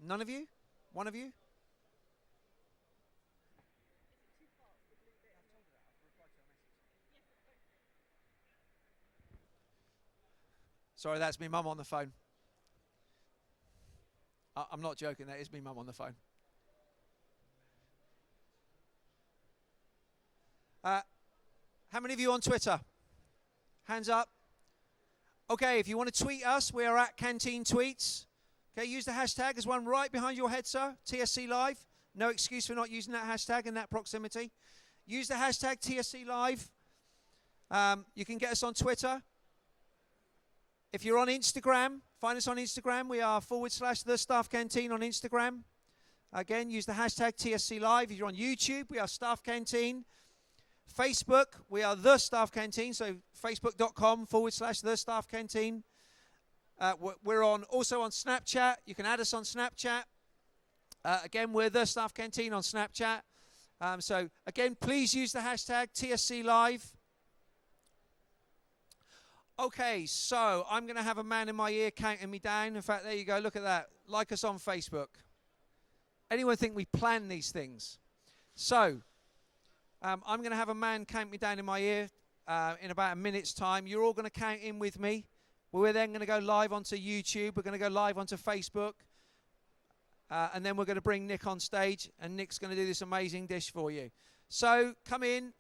None of you? One of you? Sorry, that's me mum on the phone. I'm not joking, that is me mum on the phone. How many of you on Twitter? Hands up. Okay, if you want to tweet us, we are at Canteen Tweets. Okay, use the hashtag. There's one right behind your head, sir. TSC Live. No excuse for not using that hashtag in that proximity. Use the hashtag TSC Live. You can get us on Twitter. If you're on Instagram, find us on Instagram. We are / the StaffCanteen on Instagram. Again, use the hashtag TSC Live. If you're on YouTube, we are StaffCanteen. Facebook, we are the StaffCanteen, so facebook.com / the StaffCanteen. We're also on Snapchat. You can add us on Snapchat. Again, we're the StaffCanteen on Snapchat. So again, please use the hashtag TSC Live. Okay, so I'm going to have a man in my ear counting me down. In fact, there you go. Look at that. Like us on Facebook. Anyone think we plan these things? So I'm going to have a man count me down in my ear in about a minute's time. You're all going to count in with me. We're then going to go live onto YouTube. We're going to go live onto Facebook. And then we're going to bring Nick on stage. And Nick's going to do this amazing dish for you. So come in.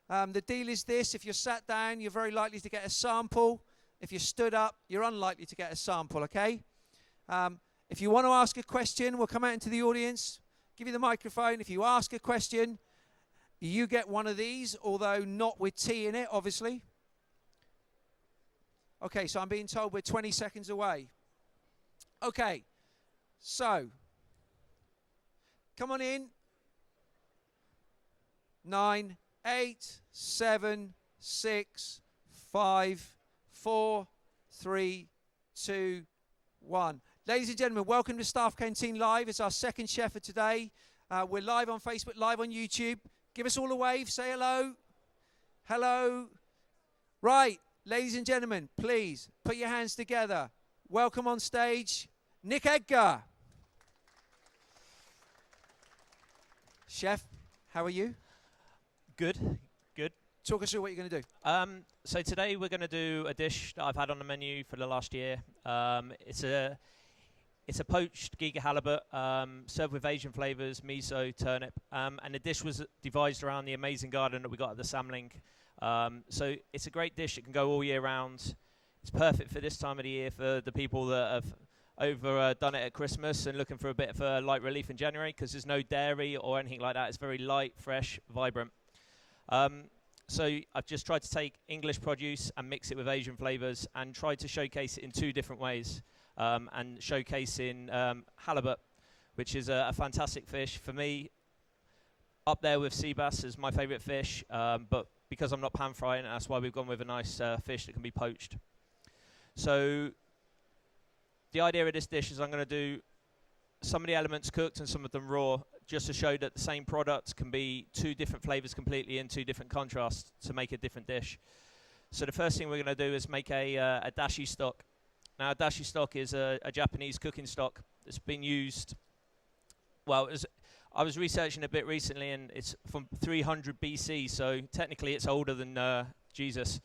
The deal is this. If you're sat down, you're very likely to get a sample. If you're stood up, you're unlikely to get a sample, okay? If you want to ask a question, we'll come out into the audience, give you the microphone. If you ask a question, you get one of these, although not with tea in it, obviously. Okay, so I'm being told we're 20 seconds away. Okay, so come on in. 9, 8, 7, 6, 5, 4, 3, 2, 1. Ladies and gentlemen, welcome to StaffCanteen Live. It's our second chef for today. We're live on Facebook, live on YouTube. Give us all a wave. Say hello. Hello. Right, ladies and gentlemen, please put your hands together. Welcome on stage, Nick Edgar. Chef, how are you? Good. Talk us through what you're going to do. So today we're going to do a dish that I've had on the menu for the last year. It's a poached giga halibut served with Asian flavors, miso, turnip, and the dish was devised around the amazing garden that we got at the Samling. So it's a great dish. It can go all year round. It's perfect for this time of the year for the people that have overdone it at Christmas and looking for a bit of a light relief in January, because there's no dairy or anything like that. It's very light, fresh, vibrant. So I've just tried to take English produce and mix it with Asian flavors and tried to showcase it in 2 different ways. And showcasing halibut, which is a fantastic fish. For me, up there with sea bass is my favorite fish, but because I'm not pan frying, that's why we've gone with a nice fish that can be poached. So the idea of this dish is I'm going to do some of the elements cooked and some of them raw, just to show that the same product can be 2 different flavors completely in 2 different contrasts to make a different dish. So the first thing we're going to do is make a dashi stock. Now, dashi stock is a Japanese cooking stock that's been used, well, I was researching a bit recently, and it's from 300 BC, so technically it's older than Jesus.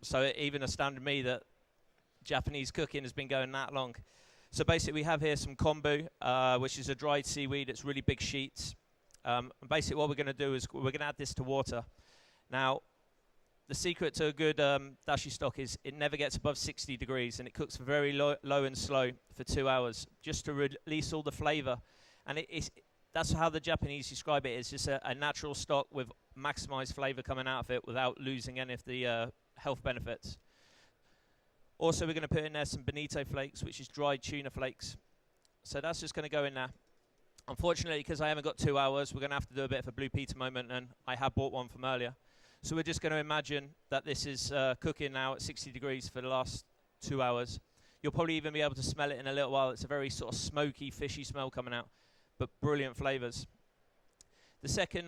So it even astounded me that Japanese cooking has been going that long. So basically we have here some kombu, which is a dried seaweed. It's really big sheets. And basically what we're going to do is we're going to add this to water. Now, the secret to a good dashi stock is it never gets above 60 degrees, and it cooks very low and slow for 2 hours, just to release all the flavor. And that's how the Japanese describe it. It's just a natural stock with maximized flavor coming out of it without losing any of the health benefits. Also, we're going to put in there some bonito flakes, which is dried tuna flakes. So that's just going to go in there. Unfortunately, because I haven't got 2 hours, we're going to have to do a bit of a Blue Peter moment, and I have bought one from earlier. So we're just going to imagine that this is cooking now at 60 degrees for the last 2 hours. You'll probably even be able to smell it in a little while. It's a very sort of smoky, fishy smell coming out, but brilliant flavors. The second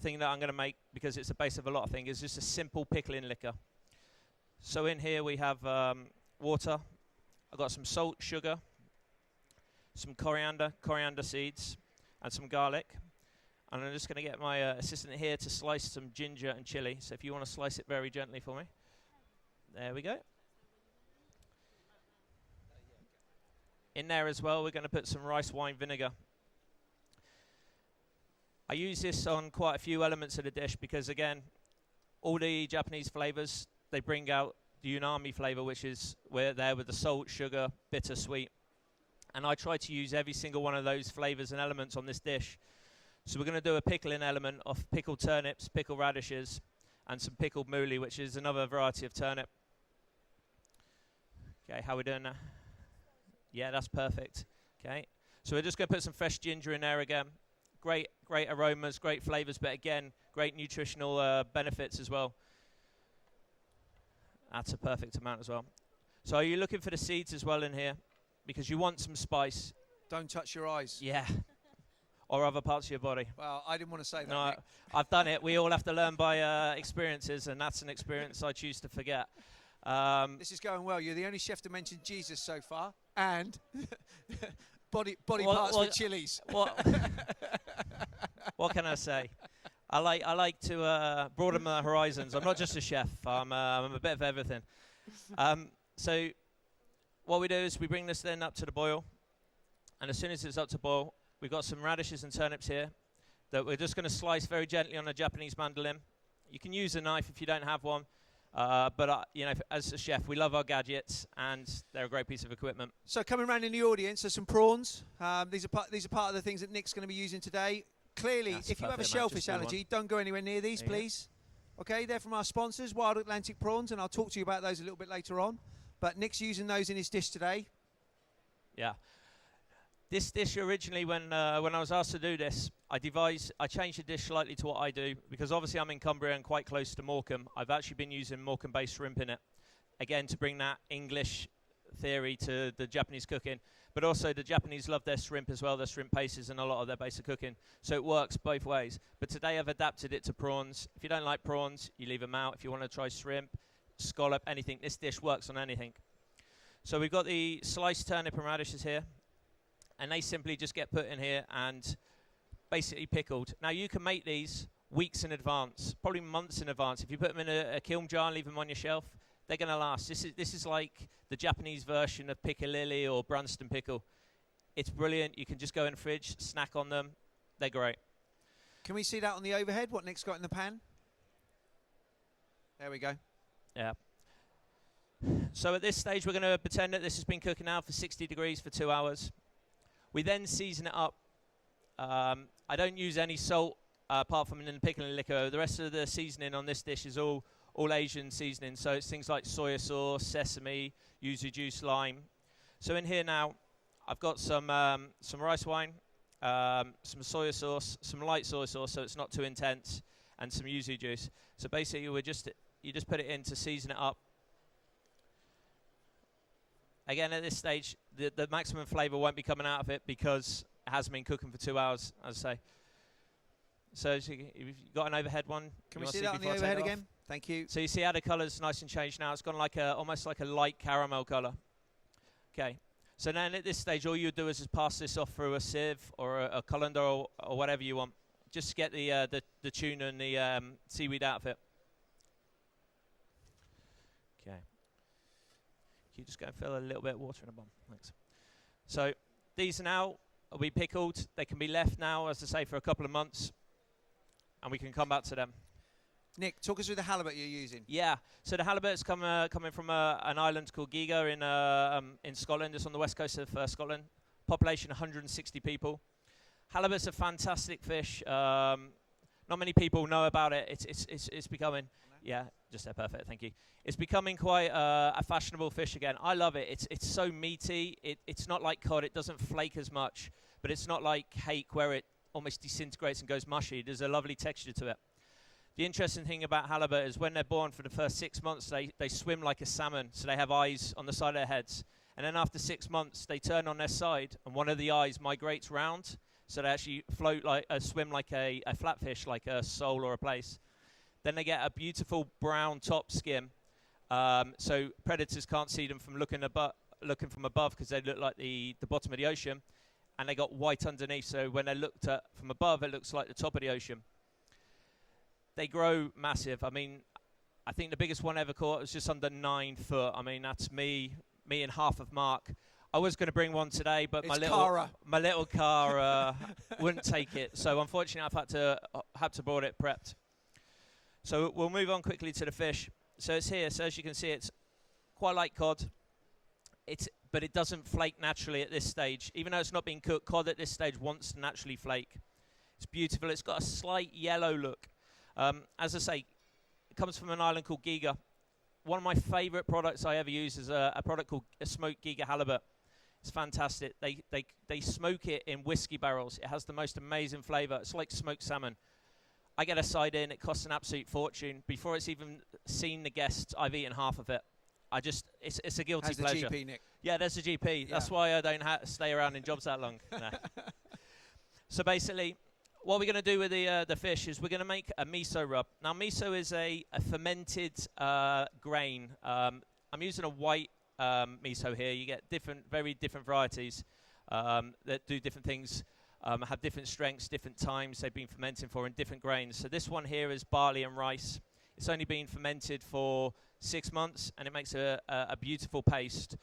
thing that I'm going to make, because it's the base of a lot of things, is just a simple pickling liquor. So in here we have water. I've got some salt, sugar, some coriander seeds, and some garlic. And I'm just going to get my assistant here to slice some ginger and chili. So if you want to slice it very gently for me. There we go. In there as well, we're going to put some rice wine vinegar. I use this on quite a few elements of the dish because, again, all the Japanese flavors, they bring out the umami flavor, which is where there with the salt, sugar, bitter, sweet. And I try to use every single one of those flavors and elements on this dish. So we're going to do a pickling element of pickled turnips, pickled radishes, and some pickled mooli, which is another variety of turnip. Okay, how are we doing now? Yeah, that's perfect. Okay, so we're just going to put some fresh ginger in there again. Great aromas, great flavors, but again, great nutritional benefits as well. That's a perfect amount as well. So are you looking for the seeds as well in here? Because you want some spice. Don't touch your eyes. Yeah. Or other parts of your body. Well, I didn't want to say that. No, Nick. I've done it. We all have to learn by experiences, and that's an experience I choose to forget. This is going well. You're the only chef to mention Jesus so far, and body parts with chilies. What can I say? I like to broaden my horizons. I'm not just a chef. I'm a bit of everything. So what we do is we bring this then up to the boil, and as soon as it's up to boil, we've got some radishes and turnips here that we're just going to slice very gently on a Japanese mandolin. You can use a knife if you don't have one, but you know, as a chef, we love our gadgets, and they're a great piece of equipment. So coming around in the audience, there's some prawns. These are part of the things that Nick's going to be using today. Clearly, That's if you have a shellfish allergy, don't go anywhere near these, please. Okay, they're from our sponsors, Wild Atlantic Prawns, and I'll talk to you about those a little bit later on. But Nick's using those in his dish today. Yeah. This dish originally, when I was asked to do this, I changed the dish slightly to what I do, because obviously I'm in Cumbria and quite close to Morecambe. I've actually been using Morecambe-based shrimp in it, again, to bring that English theory to the Japanese cooking. But also the Japanese love their shrimp as well, their shrimp pastes and a lot of their basic cooking. So it works both ways. But today I've adapted it to prawns. If you don't like prawns, you leave them out. If you want to try shrimp, scallop, anything, this dish works on anything. So we've got the sliced turnip and radishes here, and they simply just get put in here and basically pickled. Now you can make these weeks in advance, probably months in advance. If you put them in a kiln jar and leave them on your shelf, they're going to last. This is like the Japanese version of piccalilli or Brunston pickle. It's brilliant. You can just go in the fridge, snack on them. They're great. Can we see that on the overhead, what Nick's got in the pan? There we go. Yeah. So at this stage, we're going to pretend that this has been cooking now for 60 degrees for 2 hours. We then season it up. I don't use any salt apart from in the pickling liquor. The rest of the seasoning on this dish is all Asian seasoning. So it's things like soy sauce, sesame, yuzu juice, lime. So in here now, I've got some rice wine, some soy sauce, some light soy sauce so it's not too intense, and some yuzu juice. So basically you just put it in to season it up. Again, at this stage, the maximum flavour won't be coming out of it because it hasn't been cooking for 2 hours, as I say. So you've got an overhead one. Can we see that on the overhead again? Thank you. So you see how the colour's nice and changed now. It's gone like almost like a light caramel colour. Okay. So then at this stage, all you do is just pass this off through a sieve or a colander or whatever you want. Just to get the tuna and the seaweed out of it. Okay. You just go and fill a little bit of water in a bomb. Thanks. So these now will be pickled. They can be left now, as I say, for a couple of months, and we can come back to them. Nick, talk us through the halibut you're using. Yeah, so the halibut's coming from an island called Giga in Scotland. It's on the west coast of Scotland. Population 160 people. Halibut's a fantastic fish. Not many people know about it. It's becoming, yeah, just there, perfect, thank you. It's becoming quite a fashionable fish again. I love it. It's so meaty. It's not like cod. It doesn't flake as much, but it's not like hake where it almost disintegrates and goes mushy. There's a lovely texture to it. The interesting thing about halibut is when they're born for the first 6 months, they swim like a salmon, so they have eyes on the side of their heads. And then after 6 months, they turn on their side, and one of the eyes migrates round, so they actually swim like a flatfish, like a sole or a plaice. Then they get a beautiful brown top skin, so predators can't see them from looking from above because they look like the bottom of the ocean. and they got white underneath, so when they're looked at from above, it looks like the top of the ocean. They grow massive. I mean, I think the biggest one ever caught was just under 9 foot. I mean, that's me and half of Mark. I was going to bring one today, but my little car wouldn't take it. So unfortunately, I've had to brought it prepped. So we'll move on quickly to the fish. So it's here. So as you can see, it's quite like cod. But it doesn't flake naturally at this stage. Even though it's not being cooked, cod at this stage wants to naturally flake. It's beautiful. It's got a slight yellow look. As I say, it comes from an island called Giga. One of my favorite products I ever use is a product called a smoked Giga halibut. It's fantastic. They smoke it in whiskey barrels. It has the most amazing flavor. It's like smoked salmon. I get a side in. It costs an absolute fortune. Before it's even seen the guests, I've eaten half of it. It's a guilty pleasure. The GP, Nick. Yeah, there's a GP. Yeah. That's why I don't stay around in jobs that long. No. So basically, what we're going to do with the fish is we're going to make a miso rub. Now, miso is a fermented grain. I'm using a white miso here. You get very different varieties that do different things, have different strengths, different times they've been fermenting for in different grains. So this one here is barley and rice. It's only been fermented for 6 months, and it makes a beautiful paste.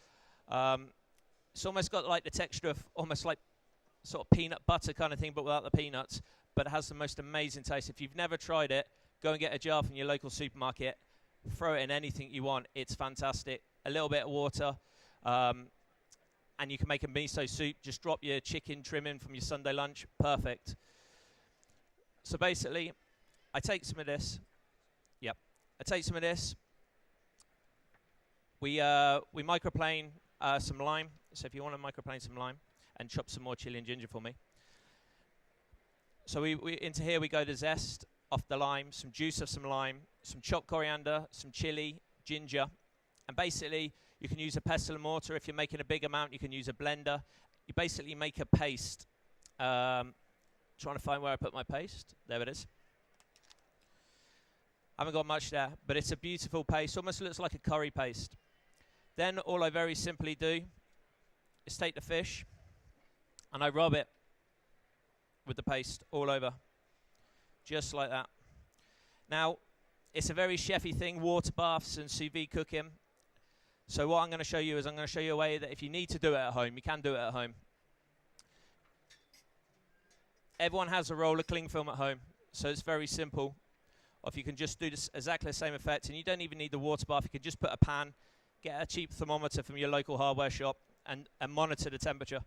It's almost got like the texture of almost like sort of peanut butter kind of thing, but without the peanuts. But it has the most amazing taste. If you've never tried it, go and get a jar from your local supermarket. Throw it in anything you want. It's fantastic. A little bit of water, and you can make a miso soup. Just drop your chicken trim in from your Sunday lunch. Perfect. So basically, I take some of this. Yep. I take some of this. We microplane some lime. So if you want to microplane some lime, and chop some more chili and ginger for me. So we into here we go the zest off the lime, some juice of some lime, some chopped coriander, some chili, ginger, and basically you can use a pestle and mortar. If you're making a big amount, you can use a blender. You basically make a paste. Trying to find where I put my paste. There it is. I haven't got much there, but it's a beautiful paste. Almost looks like a curry paste. Then all I very simply do is take the fish and I rub it with the paste all over, just like that. Now, it's a very chefy thing, water baths and sous vide cooking. So what I'm going to show you is I'm going to show you a way that if you need to do it at home, you can do it at home. Everyone has a roll of cling film at home, so it's very simple. Or if you can just do this exactly the same effect, and you don't even need the water bath, you can just put a pan, get a cheap thermometer from your local hardware shop, and monitor the temperature.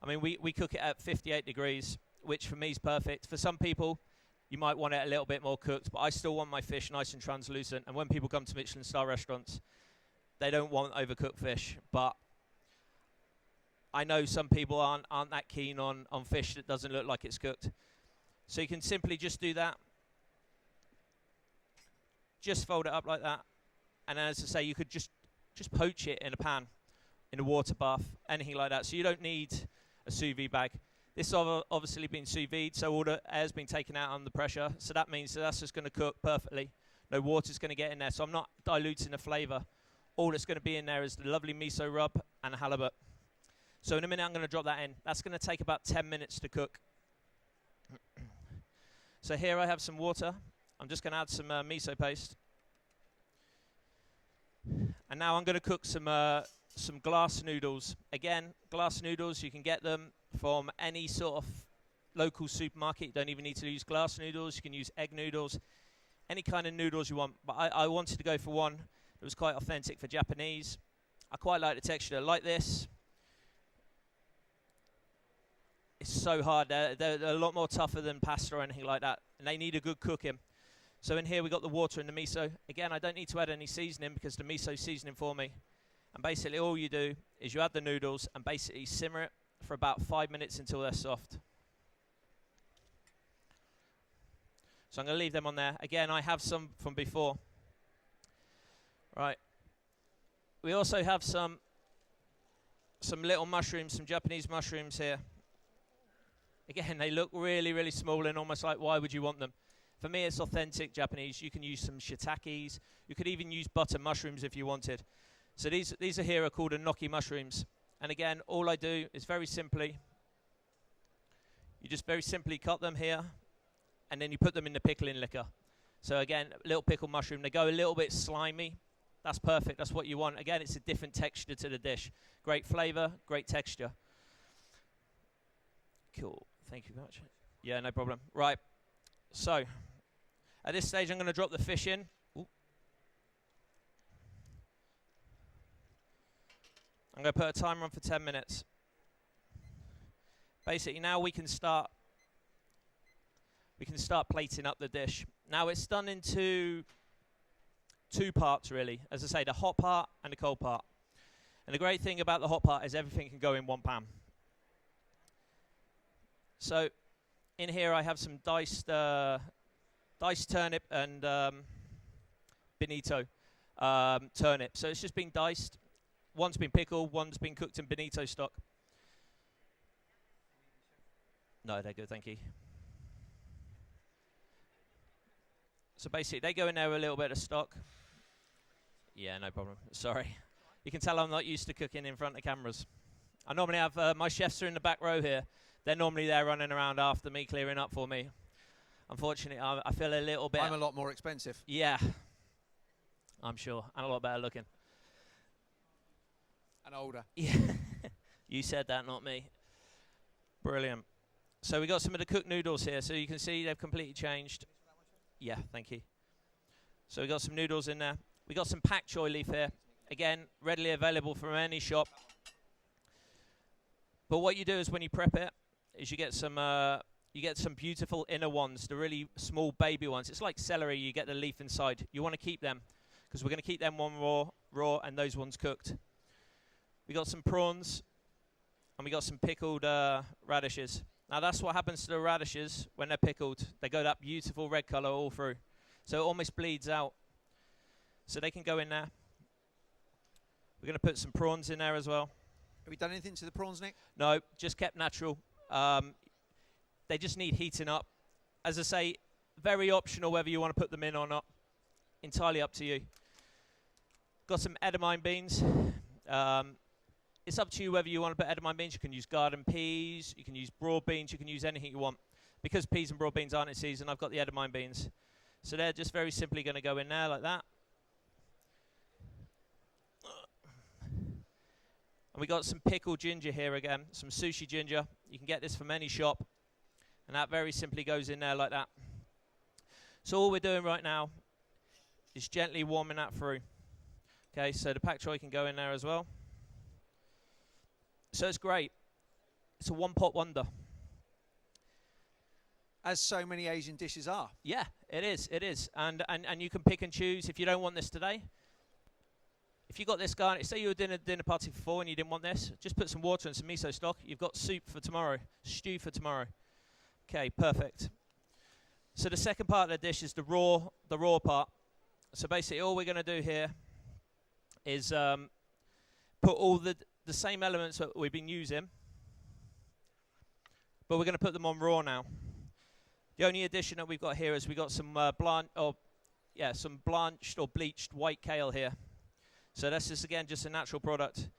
I mean, we cook it at 58 degrees, which for me is perfect. For some people, you might want it a little bit more cooked, but I still want my fish nice and translucent. And when people come to Michelin star restaurants, they don't want overcooked fish. But I know some people aren't that keen on fish that doesn't look like it's cooked. So you can simply just do that. Just fold it up like that. And then, as I say, you could just poach it in a pan, in a water bath, anything like that. So you don't need a sous vide bag. This has obviously been sous vide, so all the air's been taken out under pressure. So that means that's just going to cook perfectly. No water's going to get in there, so I'm not diluting the flavour. All that's going to be in there is the lovely miso rub and a halibut. So in a minute, I'm going to drop that in. That's going to take about 10 minutes to cook. So here I have some water. I'm just going to add some miso paste. And now I'm going to cook some glass noodles. Again, glass noodles, you can get them from any sort of local supermarket. You don't even need to use glass noodles. You can use egg noodles, any kind of noodles you want. But I wanted to go for one that was quite authentic for Japanese. I quite like the texture like this. It's so hard. They're a lot more tougher than pasta or anything like that. And they need a good cooking. So in here we got the water and the miso. Again, I don't need to add any seasoning because the miso's seasoning for me. And basically all you do is you add the noodles and basically simmer it for about 5 minutes until they're soft. So I'm going to leave them on there. Again, I have some from before. Right. We also have some little mushrooms, some Japanese mushrooms here. Again, they look really, really small and almost like, why would you want them? For me, it's authentic Japanese. You can use some shiitakes. You could even use butter mushrooms if you wanted. So these are here are called enoki mushrooms. And again, all I do is very simply, You just very simply cut them here, and then you put them in the pickling liquor. So again, a little pickled mushroom. They go a little bit slimy. That's perfect. That's what you want. Again, it's a different texture to the dish. Great flavor, great texture. Cool. Thank you very much. Yeah, no problem. Right. So, at this stage, I'm going to drop the fish in. Ooh. I'm going to put a timer on for 10 minutes. Basically, now we can start plating up the dish. Now it's done into 2 parts, really. As I say, the hot part and the cold part. And the great thing about the hot part is everything can go in one pan. So, in here I have some diced turnip and bonito turnip. So it's just been diced. One's been pickled, one's been cooked in bonito stock. No, they're good, thank you. So basically, they go in there with a little bit of stock. Yeah, no problem. Sorry. You can tell I'm not used to cooking in front of cameras. I normally have, my chefs are in the back row here. They're normally there running around after me, clearing up for me. Unfortunately, I feel a little bit... I'm a lot more expensive. Yeah. I'm sure. And a lot better looking. And older. Yeah. You said that, not me. Brilliant. So we got some of the cooked noodles here. So you can see they've completely changed. Yeah, thank you. So we got some noodles in there. We got some pak choy leaf here. Again, readily available from any shop. But what you do is when you prep it, is you get some beautiful inner ones, the really small baby ones. It's like celery. You get the leaf inside. You want to keep them because we're going to keep them one raw, and those ones cooked. We got some prawns, and we got some pickled radishes. Now that's what happens to the radishes when they're pickled. They go that beautiful red color all through. So it almost bleeds out. So they can go in there. We're going to put some prawns in there as well. Have you done anything to the prawns, Nick? No, just kept natural. They just need heating up. As I say, very optional whether you want to put them in or not. Entirely up to you. Got some edamame beans. It's up to you whether you want to put edamame beans. You can use garden peas. You can use broad beans. You can use anything you want. Because peas and broad beans aren't in season, I've got the edamame beans. So they're just very simply going to go in there like that. And we got some pickled ginger here again, some sushi ginger. You can get this from any shop. And that very simply goes in there like that. So all we're doing right now is gently warming that through. Okay, so the pak choy can go in there as well. So it's great. It's a one-pot wonder. As so many Asian dishes are. Yeah, it is. It is. And you can pick and choose if you don't want this today. If you got this guy, say you were doing a dinner party for 4 and you didn't want this, just put some water and some miso stock. You've got soup for tomorrow, stew for tomorrow. Okay, perfect. So the second part of the dish is the raw part. So basically all we're going to do here is put all the same elements that we've been using, but we're going to put them on raw now. The only addition that we've got here is we've got some some blanched or bleached white kale here. So that's just, again, just a natural product.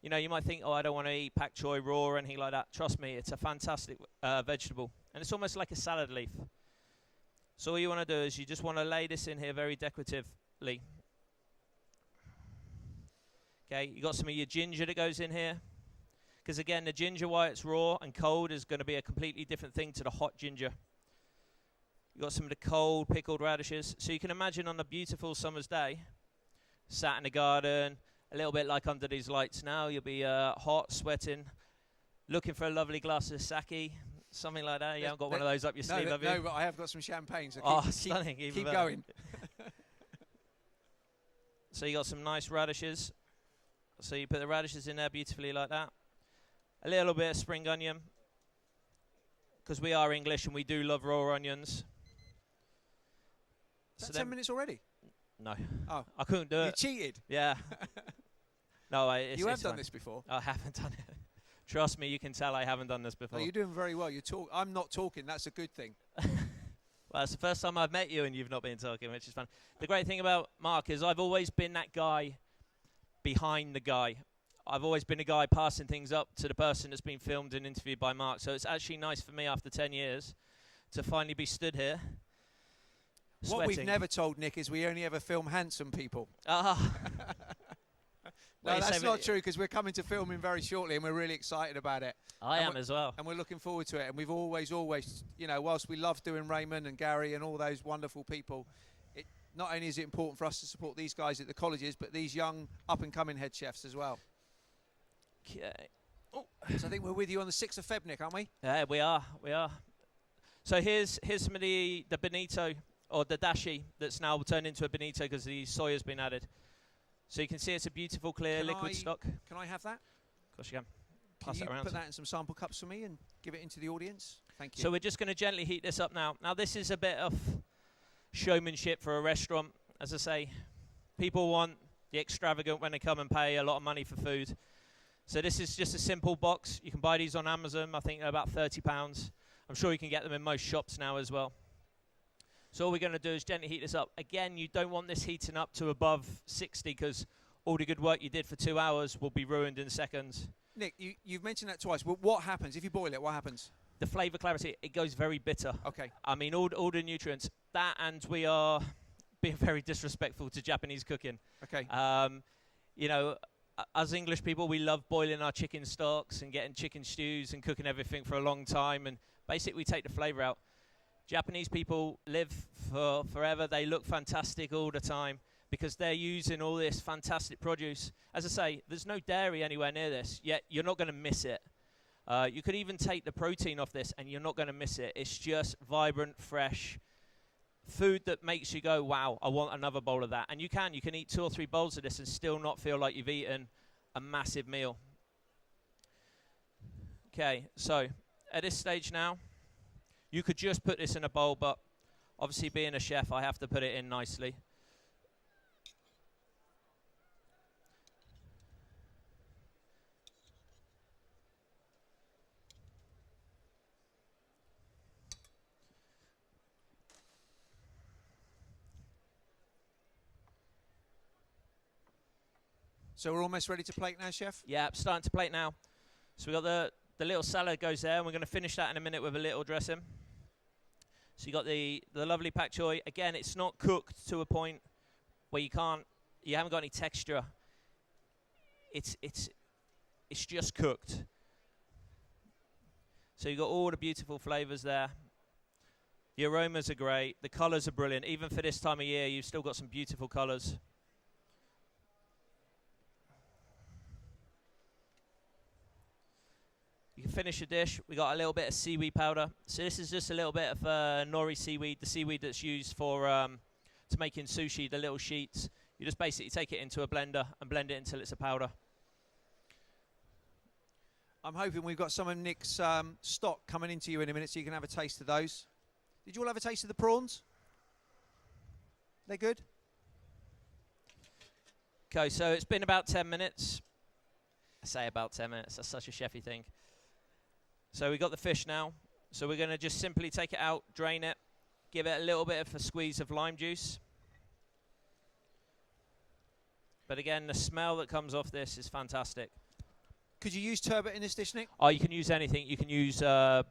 You know, you might think, oh, I don't want to eat pak choy raw or anything like that. Trust me, it's a fantastic vegetable. And it's almost like a salad leaf. So all you want to do is you just want to lay this in here very decoratively. Okay, you got some of your ginger that goes in here. Because again, the ginger, while it's raw and cold, is going to be a completely different thing to the hot ginger. You got some of the cold pickled radishes. So you can imagine on a beautiful summer's day, sat in the garden, a little bit like under these lights now. You'll be hot, sweating, looking for a lovely glass of sake, something like that. You haven't got one of those up your sleeve, have you? No, but I have got some champagne, so stunning. Keep going. So you got some nice radishes. So you put the radishes in there beautifully like that. A little bit of spring onion, because we are English and we do love raw onions. Is that 10 minutes already? No. Oh. I couldn't do it. You cheated? Yeah. No, you have done this before? I haven't done it. Trust me, you can tell I haven't done this before. Oh, you're doing very well. I'm not talking. That's a good thing. Well, it's the first time I've met you and you've not been talking, which is fun. The great thing about Mark is I've always been that guy behind the guy. I've always been a guy passing things up to the person that's been filmed and interviewed by Mark. So it's actually nice for me after 10 years to finally be stood here. What we've never told Nick is we only ever film handsome people. No, that's not true, because we're coming to film him very shortly and we're really excited about it. I am as well. And we're looking forward to it. And we've always, you know, whilst we love doing Raymond and Gary and all those wonderful people, not only is it important for us to support these guys at the colleges, but these young up-and-coming head chefs as well. Okay. Oh, so I think we're with you on the 6th of Feb, Nick, aren't we? Yeah, we are. So here's some of the Benito, or the dashi, that's now turned into a Benito because the soy has been added. So you can see it's a beautiful, clear liquid stock. Can I have that? Of course you can. Pass it around. Put that in some sample cups for me and give it into the audience? Thank you. So we're just going to gently heat this up now. Now this is a bit of showmanship for a restaurant. As I say, people want the extravagant when they come and pay a lot of money for food. So this is just a simple box. You can buy these on Amazon. I think they're about £30. I'm sure you can get them in most shops now as well. So all we're going to do is gently heat this up. Again, you don't want this heating up to above 60 because all the good work you did for 2 hours will be ruined in seconds. Nick, you've mentioned that twice. Well, what happens if you boil it? What happens? The flavour clarity, it goes very bitter. Okay. I mean, all the nutrients. That, and we are being very disrespectful to Japanese cooking. Okay. You know, as English people, we love boiling our chicken stocks and getting chicken stews and cooking everything for a long time. And basically, we take the flavour out. Japanese people live for forever. They look fantastic all the time because they're using all this fantastic produce. As I say, there's no dairy anywhere near this, yet you're not going to miss it. You could even take the protein off this and you're not going to miss it. It's just vibrant, fresh food that makes you go, wow, I want another bowl of that. And you can eat 2 or 3 bowls of this and still not feel like you've eaten a massive meal. Okay, so at this stage now, you could just put this in a bowl, but obviously being a chef, I have to put it in nicely. So we're almost ready to plate now, chef? Yeah, starting to plate now. So we got the little salad goes there, and we're going to finish that in a minute with a little dressing. So you got the lovely pak choi. Again, it's not cooked to a point where you haven't got any texture. It's just cooked. So you got all the beautiful flavors there. The aromas are great. The colors are brilliant. Even for this time of year, you've still got some beautiful colors. You can finish your dish. We got a little bit of seaweed powder. So this is just a little bit of nori seaweed, the seaweed that's used for to making sushi, the little sheets. You just basically take it into a blender and blend it until it's a powder. I'm hoping we've got some of Nick's stock coming into you in a minute so you can have a taste of those. Did you all have a taste of the prawns? They're good? Okay, so it's been about 10 minutes. I say about 10 minutes. That's such a chefy thing. So we got the fish now. So we're going to just simply take it out, drain it, give it a little bit of a squeeze of lime juice. But again, the smell that comes off this is fantastic. Could you use turbot in this dish, Nick? Oh, you can use anything. You can use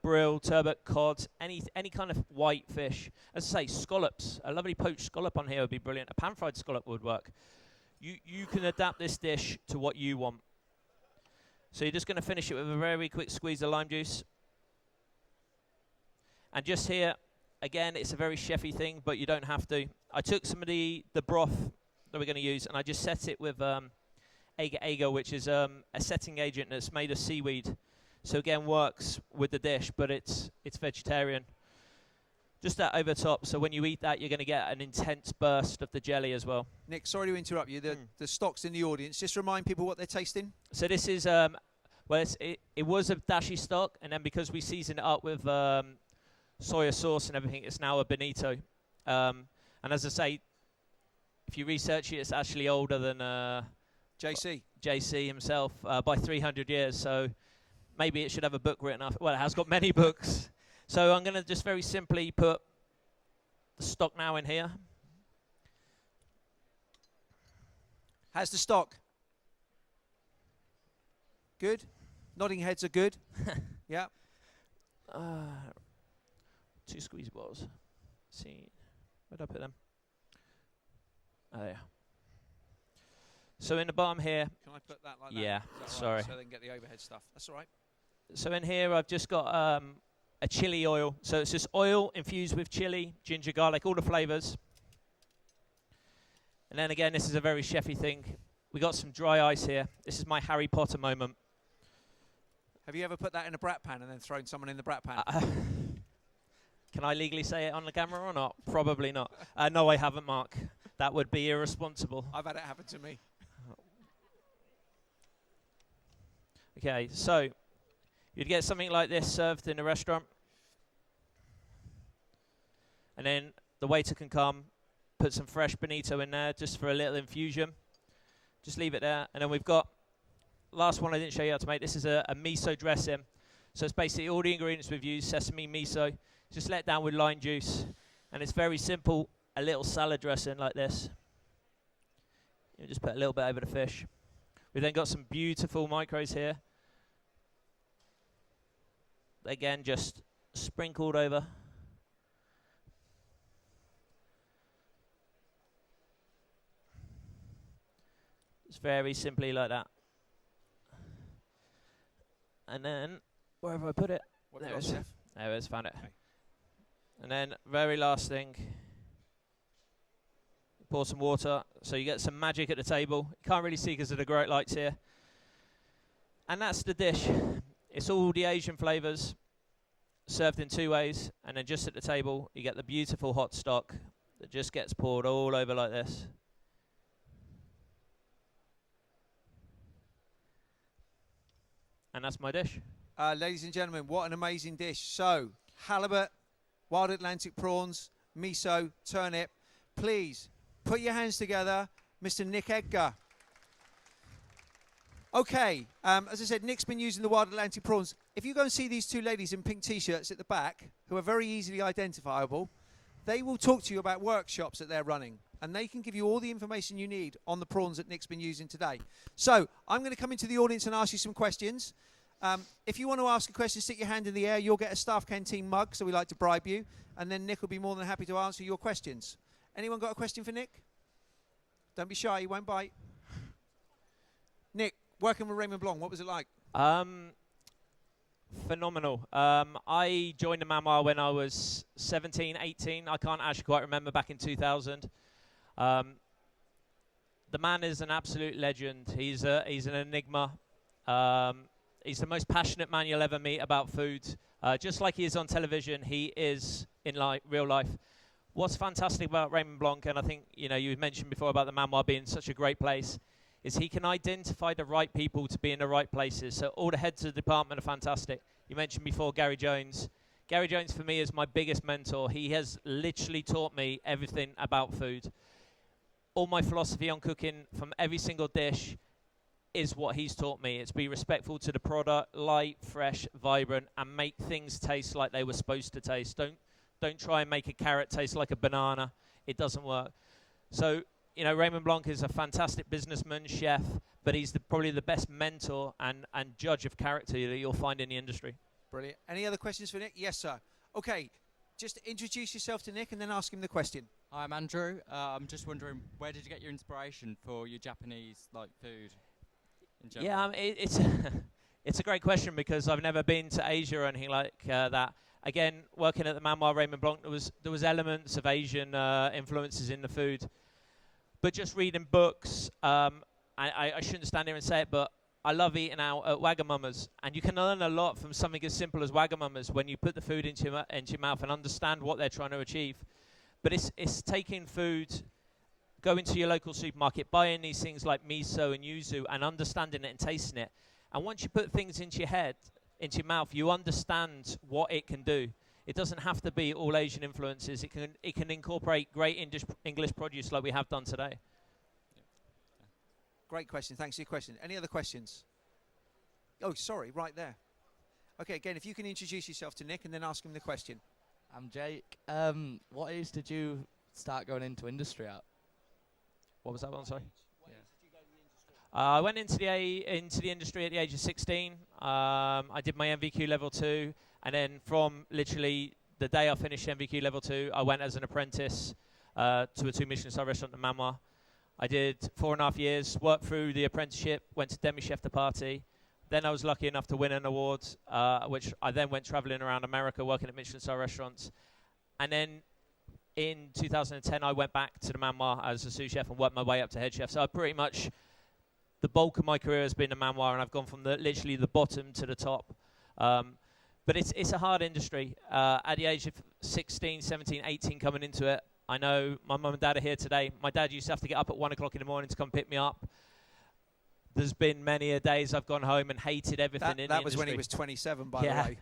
brill, turbot, cod, any kind of white fish. As I say, scallops. A lovely poached scallop on here would be brilliant. A pan-fried scallop would work. You can adapt this dish to what you want. So you're just going to finish it with a very quick squeeze of lime juice. And just here, again, it's a very chefy thing, but you don't have to. I took some of the broth that we're going to use, and I just set it with agar-agar, which is a setting agent that's made of seaweed. So again, works with the dish, but it's vegetarian. Just that over top, so when you eat that, you're going to get an intense burst of the jelly as well. Nick, sorry to interrupt you. The stock's in the audience. Just remind people what they're tasting. So this is, well, it was a dashi stock, and then because we seasoned it up with soya sauce and everything, it's now a Benito. And as I say, if you research it, it's actually older than JC himself by 300 years. So maybe it should have a book written up. Well, it has got many books. So I'm going to just very simply put the stock now in here. How's the stock? Good. Nodding heads are good. Yeah. 2 squeeze balls. See, where'd I put them? Oh, yeah. So in the bottom here. Can I put that like yeah, that? sorry. Right? So they can get the overhead stuff. That's all right. So in here I've just got a chili oil. So it's just oil infused with chili, ginger, garlic, all the flavours. And then again, this is a very chefy thing. We got some dry ice here. This is my Harry Potter moment. Have you ever put that in a brat pan and then thrown someone in the brat pan? Can I legally say it on the camera or not? Probably not. No, I haven't, Mark. That would be irresponsible. I've had it happen to me. Okay, so you'd get something like this served in a restaurant. And then the waiter can come, put some fresh bonito in there just for a little infusion. Just leave it there. And then we've got, last one I didn't show you how to make. This is a miso dressing. So it's basically all the ingredients we've used, sesame, miso, just let down with lime juice. And it's very simple, a little salad dressing like this. You just put a little bit over the fish. We've then got some beautiful micros here. Again, just sprinkled over. It's very simply like that. And then, where have I put it? What There have it you is. got, Chef? There it is, found it. Okay. And then, very last thing. Pour some water, so you get some magic at the table. You can't really see because of the great lights here. And that's the dish. It's all the Asian flavours, served in 2 ways. And then just at the table, you get the beautiful hot stock that just gets poured all over like this. And that's my dish. Ladies and gentlemen, what an amazing dish. So, halibut, wild Atlantic prawns, miso, turnip. Please, put your hands together, Mr. Nick Edgar. Okay, as I said, Nick's been using the wild Atlantic prawns. If you go and see these 2 ladies in pink T-shirts at the back, who are very easily identifiable, they will talk to you about workshops that they're running. And they can give you all the information you need on the prawns that Nick's been using today. So, I'm going to come into the audience and ask you some questions. If you want to ask a question, stick your hand in the air. You'll get a StaffCanteen mug, so we like to bribe you. And then Nick will be more than happy to answer your questions. Anyone got a question for Nick? Don't be shy, he won't bite. Nick, working with Raymond Blanc, what was it like? Phenomenal. I joined the Mama when I was 17, 18. I can't actually quite remember, back in 2000. The man is an absolute legend. He's an enigma. He's the most passionate man you'll ever meet about food. Just like he is on television, he is in real life. What's fantastic about Raymond Blanc, and I think you mentioned before about the Manoir being such a great place, is he can identify the right people to be in the right places. So all the heads of the department are fantastic. You mentioned before Gary Jones. Gary Jones for me is my biggest mentor. He has literally taught me everything about food. All my philosophy on cooking from every single dish is what he's taught me. It's be respectful to the product, light, fresh, vibrant, and make things taste like they were supposed to taste. Don't try and make a carrot taste like a banana. It doesn't work. So, Raymond Blanc is a fantastic businessman, chef, but he's probably the best mentor and judge of character that you'll find in the industry. Brilliant. Any other questions for Nick? Yes, sir. Okay, just introduce yourself to Nick and then ask him the question. Hi, I'm Andrew. I'm just wondering, where did you get your inspiration for your Japanese food in general? Yeah, it's a great question because I've never been to Asia or anything like that. Again, working at the Manoir Raymond Blanc, there was elements of Asian influences in the food. But just reading books, I shouldn't stand here and say it, but I love eating out at Wagamama's. And you can learn a lot from something as simple as Wagamama's when you put the food into your mouth and understand what they're trying to achieve. But it's taking food, going to your local supermarket, buying these things like miso and yuzu and understanding it and tasting it. And once you put things into your head, into your mouth, you understand what it can do. It doesn't have to be all Asian influences. It can incorporate great English produce like we have done today. Great question. Thanks for your question. Any other questions? Oh, sorry, right there. Okay, again, if you can introduce yourself to Nick and then ask him the question. I'm Jake. What age did you start going into industry at? What was that one, sorry? I went into the industry at the age of 16. I did my MVQ level 2, and then from literally the day I finished MVQ level 2, I went as an apprentice to a 2 Michelin star restaurant in Myanmar. I did 4.5 years, worked through the apprenticeship, went to Demi Chef de Partie. Then I was lucky enough to win an award, which I then went traveling around America working at Michelin star restaurants. And then in 2010, I went back to the Myanmar as a sous chef and worked my way up to head chef. So I pretty much, the bulk of my career has been in Myanmar, and I've gone from literally the bottom to the top. But it's a hard industry. At the age of 16, 17, 18 coming into it, I know my mum and dad are here today. My dad used to have to get up at 1 o'clock in the morning to come pick me up. There's been many a days I've gone home and hated everything in the industry. That was when he was 27, by the way.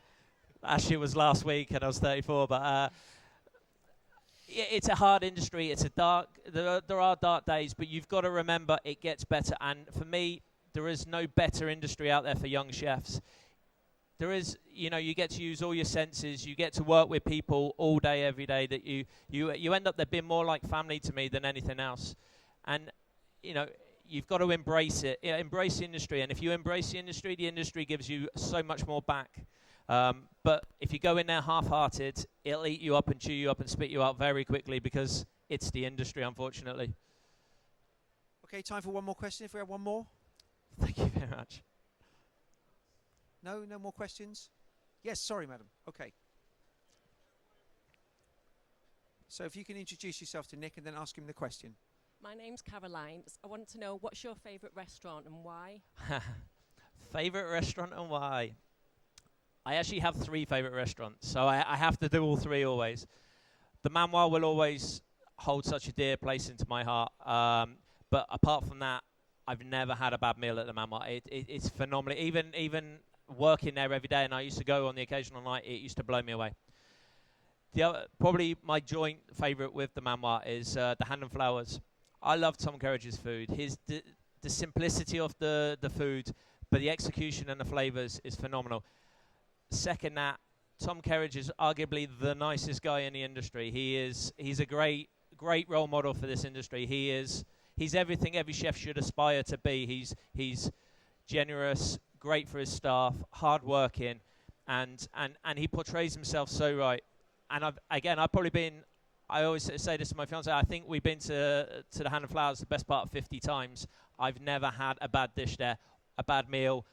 Actually, it was last week and I was 34. But it's a hard industry. It's a dark. There are dark days, but you've got to remember it gets better. And for me, there is no better industry out there for young chefs. There is, you get to use all your senses. You get to work with people all day, every day. That you end up there being more like family to me than anything else. And you've got to embrace it. Embrace the industry. And if you embrace the industry gives you so much more back. But if you go in there half-hearted, it'll eat you up and chew you up and spit you out very quickly because it's the industry, unfortunately. Okay, time for one more question. If we have one more. Thank you very much. No more questions? Yes, sorry, madam. Okay. So if you can introduce yourself to Nick and then ask him the question. My name's Caroline. I want to know, what's your favourite restaurant and why? Favourite restaurant and why? I actually have 3 favourite restaurants, so I have to do all 3 always. The Myanmar will always hold such a dear place into my heart. But apart from that, I've never had a bad meal at the Myanmar. It's phenomenal. Even working there every day, and I used to go on the occasional night, it used to blow me away. The other, probably my joint favourite with the Myanmar is the Hand and Flowers. I love Tom Kerridge's food. The simplicity of the food, but the execution and the flavours is phenomenal. Second, that Tom Kerridge is arguably the nicest guy in the industry. He's a great role model for this industry. He's everything every chef should aspire to be. He's generous, great for his staff, hard-working, and he portrays himself so right. And I've probably been, I always say this to my fiancée, I think we've been to the Hand and Flowers the best part of 50 times. I've never had a bad dish there, a bad meal,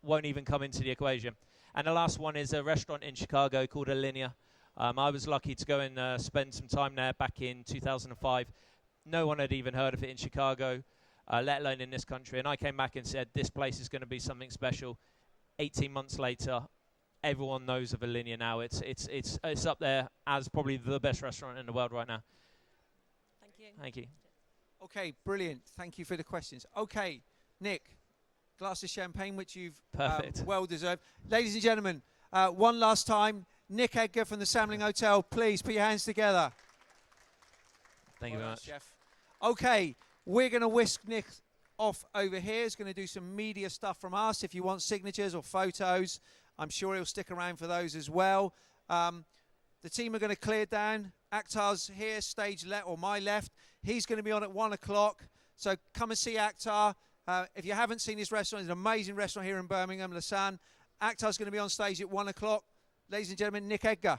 won't even come into the equation. And the last one is a restaurant in Chicago called Alinea. I was lucky to go and spend some time there back in 2005. No one had even heard of it in Chicago, let alone in this country. And I came back and said, this place is going to be something special. 18 months later, everyone knows of Alinea now. It's up there as probably the best restaurant in the world right now. Thank you. Thank you. Okay, brilliant. Thank you for the questions. Okay, Nick, glass of champagne, which you've Perfect. well deserved. Ladies and gentlemen, one last time, Nick Edgar from the Samling Hotel. Please put your hands together. Thank you very much. Chef. Okay, we're going to whisk Nick off over here. He's going to do some media stuff from us. If you want signatures or photos, I'm sure he'll stick around for those as well. The team are going to clear down. Aktar's here, stage left, or my left. He's going to be on at 1 o'clock. So come and see Aktar. If you haven't seen his restaurant, it's an amazing restaurant here in Birmingham, Lasan. Aktar's going to be on stage at 1 o'clock. Ladies and gentlemen, Nick Edgar.